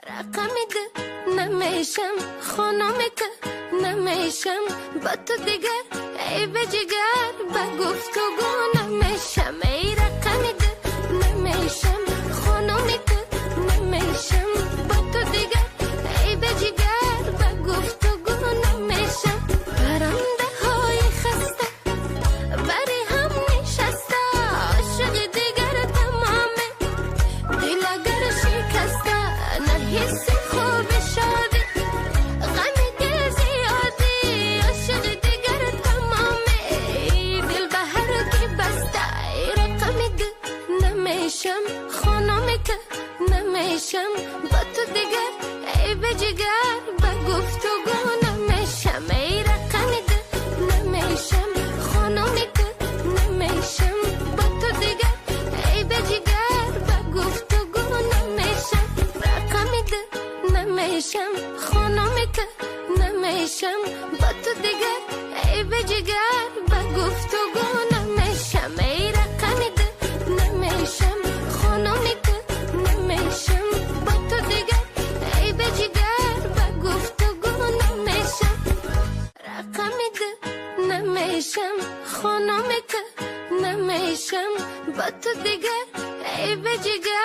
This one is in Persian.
رقمیده نمیشم خانومت نمیشم با تو دیگر ای به جگر با گفتگو نمیشم ای رقمیده نمیشم خانومت نمیشم با تو دیگر ای به جگر با گفتگو نمیشم پرنده های خسته بری هم نشسته عاشق دیگر تمامه دل اگر شکسته حسی خوب شدی غمی دل زیادی عاشق دیگر تمامه دل به هر کی بسته رقمی دل نمیشم خانومت نمیشم با تو دیگر ای به جگر با گفتگو نمیشم ای رقمی دل نمیشم خانومت نمیشم با تو دیگر ای به جگر با گفتگو نمیشم نمیشم خانومت نمیشم با تو دیگر ای به جگر با گفتگو نمیشم ای رقمی دل نمیشم خانومت نمیشم با تو دیگر ای به جگر با گفتگو نمیشم رقمی دل نمیشم خانومت نمیشم با تو دیگر ای به جگر